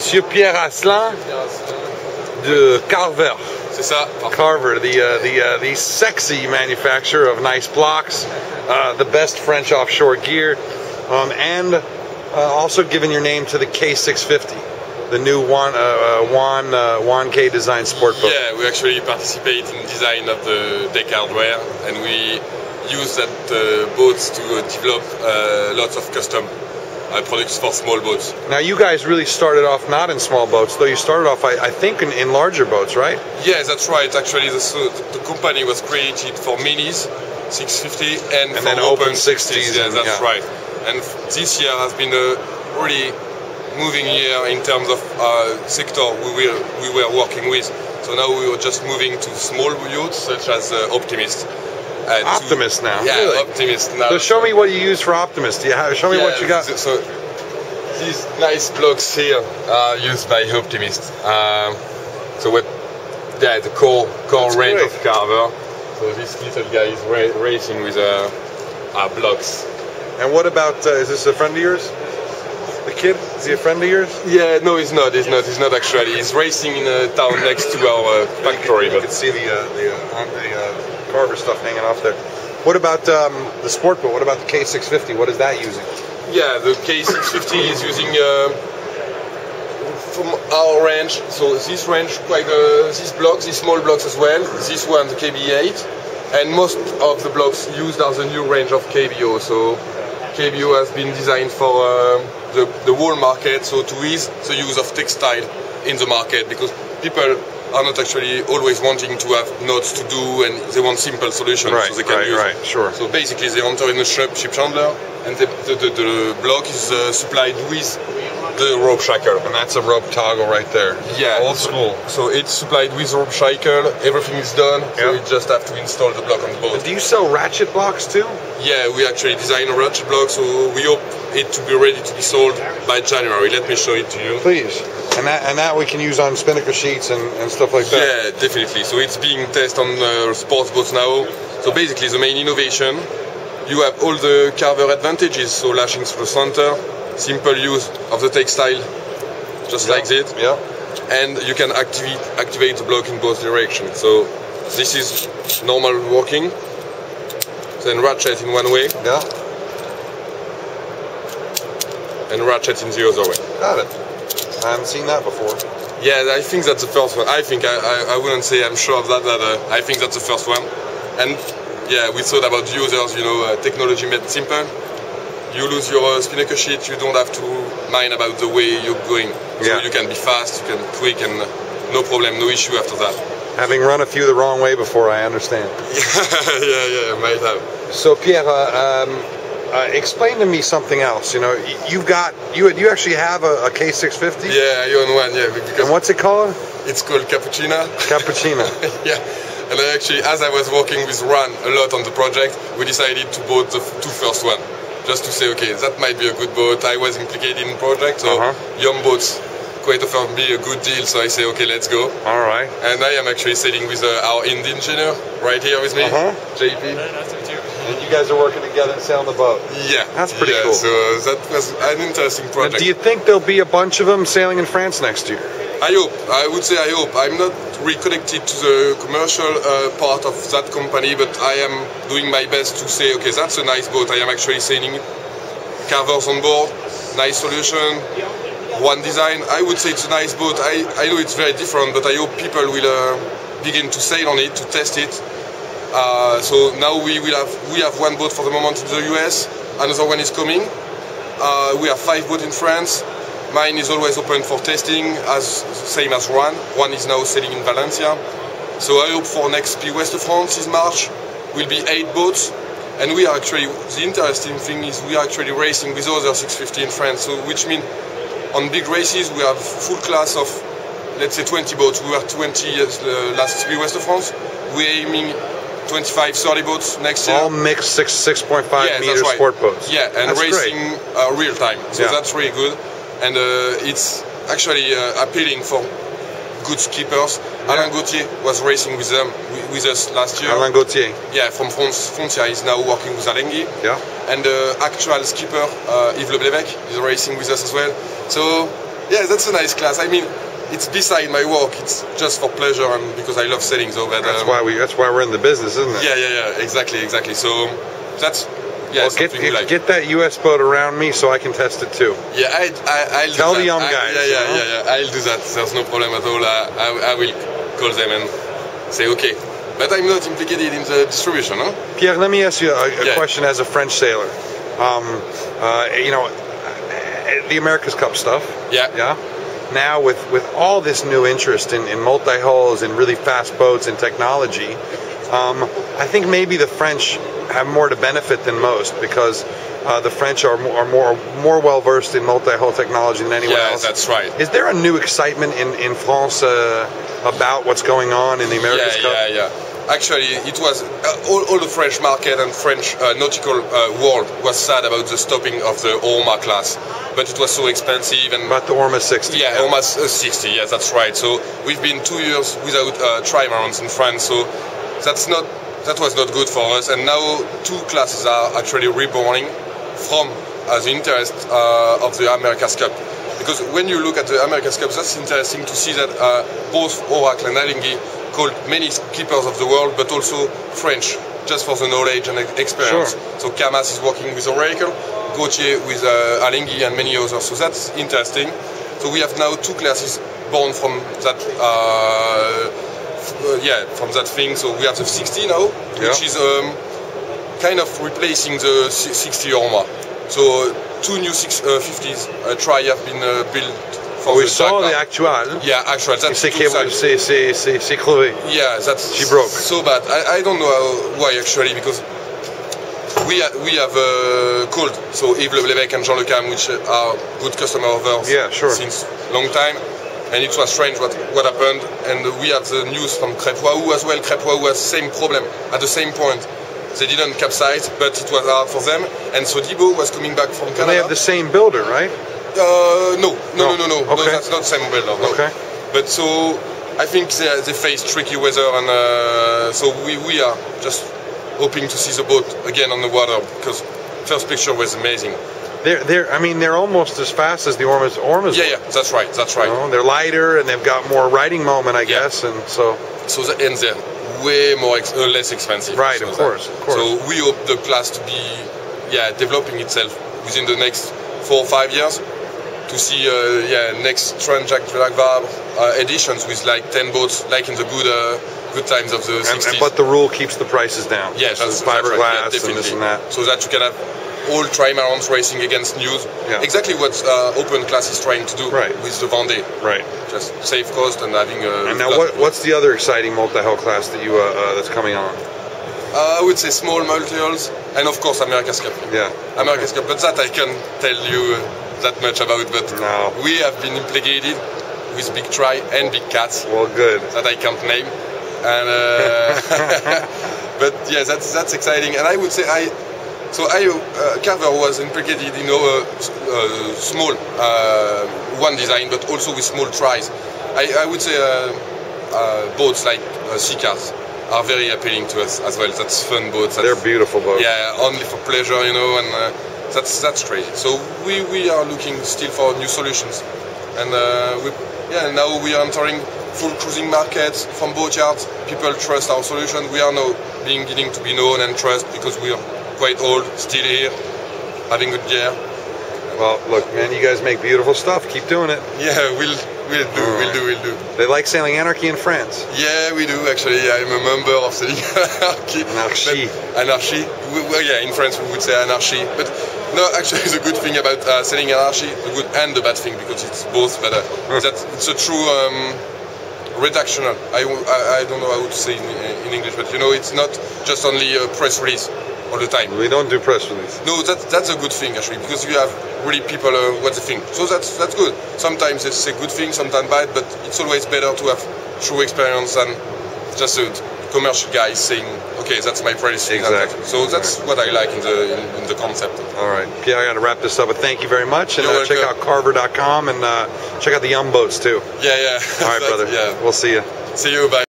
Monsieur Pierre Aslan de Karver. C'est ça. Karver, the sexy manufacturer of nice blocks, the best French offshore gear, and also giving your name to the K650, the new 1K design sport boat. Yeah, we actually participate in design of the deck hardware, and we use that boats to develop lots of custom products for small boats. Now you guys really started off not in small boats, though you started off, I think, in larger boats, right? Yeah, that's right. Actually, the company was created for minis, 650, and for then open 60s. Yeah, that's right. And this year has been a really moving year in terms of sector we were working with. So now we were just moving to small yachts such as Optimist. Optimist now. Yeah, really? Optimist now. So show me what you use for Optimist. Show me what you got. So these nice blocks here are used by Optimist. The core range of Karver. So this little guy is racing with our blocks. And what about, is this a friend of yours? The kid? Is he a friend of yours? Yeah, no, he's not. He's not actually. He's racing in a town next to our factory. You can see the Karver stuff hanging off there. What about the sport boat? What about the K650? What is that using? Yeah, the K650 is using from our range. So this range, these blocks, these small blocks as well. This one, the KB8, and most of the blocks used are the new range of KBO. So KBO has been designed for the whole market, so to ease the use of textile in the market, because people are not actually always wanting to have knots to do, and they want simple solutions so they can use. Right, sure. So basically they enter in a ship chandler, and the block is supplied with the rope shackle. And that's a rope toggle right there. Yeah. Old school. So it's supplied with rope shackle, everything is done, so you just have to install the block on the boat. And do you sell ratchet blocks too? Yeah, we actually design a ratchet block, so we hope it to be ready to be sold by January. Let me show it to you. Please. And that we can use on spinnaker sheets and stuff like that. Yeah, definitely. So it's being tested on sports boats now. So basically the main innovation, you have all the Karver advantages, so lashing through the center, simple use of the textile, just like that. Yeah. And you can activate the block in both directions. So this is normal working. Then ratchet in one way. Yeah. And ratchet in the other way. Got it. I haven't seen that before. Yeah, I think that's the first one. I wouldn't say I'm sure of that, but I think that's the first one. And yeah, we thought about users, technology made it simple. You lose your spinnaker sheet, you don't have to mind about the way you're going. So you can be fast, you can quick, and no problem, no issue after that. Having run a few the wrong way before, I understand. yeah, might have. So Pierre, explain to me something else. You actually have a K650? Yeah, I own one. Yeah. And what's it called? It's called Cappuccina. Cappuccina. Yeah. And actually, as I was working with Ron a lot on the project, we decided to boat the two first one, just to say, okay, that might be a good boat. I was implicated in the project, so young boats quite often be a good deal. So I say, okay, let's go. All right. And I am actually sitting with our Indian engineer right here with me, JP. And you guys are working together and sailing the boat. Yeah. That's pretty cool. So that was an interesting project. And do you think there'll be a bunch of them sailing in France next year? I hope. I would say I hope. I'm not reconnected to the commercial part of that company, but I am doing my best to say, okay, that's a nice boat. I am actually sailing Karvers on board. Nice solution. One design. I would say it's a nice boat. I know it's very different, but I hope people will begin to sail on it, to test it. So now we have one boat for the moment in the US. Another one is coming. We have 5 boats in France. Mine is always open for testing, same as Juan. Juan is now sailing in Valencia. So I hope for next P West of France in March will be 8 boats. And we are actually, the interesting thing is we are actually racing with other 650 in France. So which means on big races we have full class of, let's say 20 boats. We were 20 last P West of France. We're aiming 25, 30 boats next year. All mixed 6.5 meter sport boats. Yeah, and that's racing real time. So that's really good. And it's actually appealing for good skippers. Alain Gauthier was racing with us last year. Alain Gauthier. Yeah, from Francia. He's now working with Alenghi. Yeah. And the actual skipper, Yves Leblevec, is racing with us as well. So Yeah, that's a nice class. I mean, it's beside my work. It's just for pleasure and because I love sailing. So that's why we're in the business, isn't it? Yeah, exactly. So that's well, get that US boat around me so I can test it too. Yeah, I'll tell do the young that. guys. Yeah, I'll do that. There's no problem at all. I will call them and say okay. But I'm not implicated in the distribution, huh? Pierre, let me ask you a question as a French sailor. You know, the America's Cup stuff. Yeah. Now with all this new interest in multi-hulls and really fast boats and technology, I think maybe the French have more to benefit than most because the French are more well versed in multi-hull technology than anyone else. Yeah, that's right. Is there a new excitement in France about what's going on in the America's Cup? Yeah. Actually, it was all the French market and French nautical world was sad about the stopping of the Orma class, but it was so expensive. And about the Orma 60. Yeah, Orma 60. Yeah, that's right. So we've been 2 years without trimarans in France. So that was not good for us. And now 2 classes are actually reborning from the interest of the America's Cup. Because when you look at the America's Cup, that's interesting to see that both Oracle and Alinghi called many keepers of the world, but also French, just for the knowledge and experience. Sure. So Camas is working with Oracle, Gauthier with Alinghi and many others. So that's interesting. So we have now 2 classes born from that from that thing. So we have the 60 now, which is kind of replacing the 60 Orma. So 2 new 50s try have been built for we saw the Actual. Yeah, Actual. That's c'est crevé. Yeah, that's she broke. So bad. I don't know why actually, because we have called so Yves Lebec and Jean Le Cam, which are good customer of ours since long time. And it was strange what happened. And we have the news from Crêpois as well. Crêpois has the same problem at the same point. They didn't capsize, but it was hard for them. And so Debo was coming back from Canada. And they have the same builder, right? No. Okay. No, that's not the same builder. No. Okay. But so I think they face tricky weather, and so we are just hoping to see the boat again on the water because first picture was amazing. They're almost as fast as the Ormas. Yeah, that's right. You know, they're lighter and they've got more riding moment, I guess, and so. So the ends are way less expensive. Right, so of course. So we hope the class to be developing itself within the next 4 or 5 years to see next Tranjac editions with like 10 boats like in the good times of the 60s. But the rule keeps the prices down. Yeah, that's fiberglass right. and this and that. So that you can have all trimarans racing against news. Yeah. Exactly what Open Class is trying to do with the Vendée. Right. Just save cost and having a... And now what's the other exciting multi-hull class that you that's coming on? I would say small multi-hulls and of course America's Cup. Yeah. America's Cup, but that I can't tell you that much about. But no. We have been implicated with Big Try and Big Cats. Well, good. That I can't name. And but yeah, that's exciting. And I would say Carver was implicated in small one design, but also with small tries. I would say boats like sea cars are very appealing to us as well. That's fun boats. They're beautiful boats. Yeah, only for pleasure, and that's crazy. So we are looking still for new solutions, and now we are entering full cruising markets from boat yards. People trust our solution. We are now getting to be known and trust because we are quite old, still here, having good gear. Well, look, man, you guys make beautiful stuff. Keep doing it. Yeah, we'll do. They like Sailing Anarchy in France. Yeah, we do actually. I'm a member of the Anarchy. In France we would say Anarchy. But no, actually, the good thing about Sailing Anarchy, the good and the bad thing, because it's both. But that it's a true redactional. I don't know how to say in English, but it's not just only a press release all the time. We don't do press release. No, that's a good thing actually, because you have really people what they think. So that's good. Sometimes it's a good thing, sometimes bad, but it's always better to have true experience than just a commercial guy saying, okay, that's my price. Exactly. So that's what I like in the concept. All right, Pierre, I got to wrap this up, but thank you very much, and check out Carver.com and check out the Yum boats too. Yeah. All right, brother. Yeah. We'll see you. See you. Bye.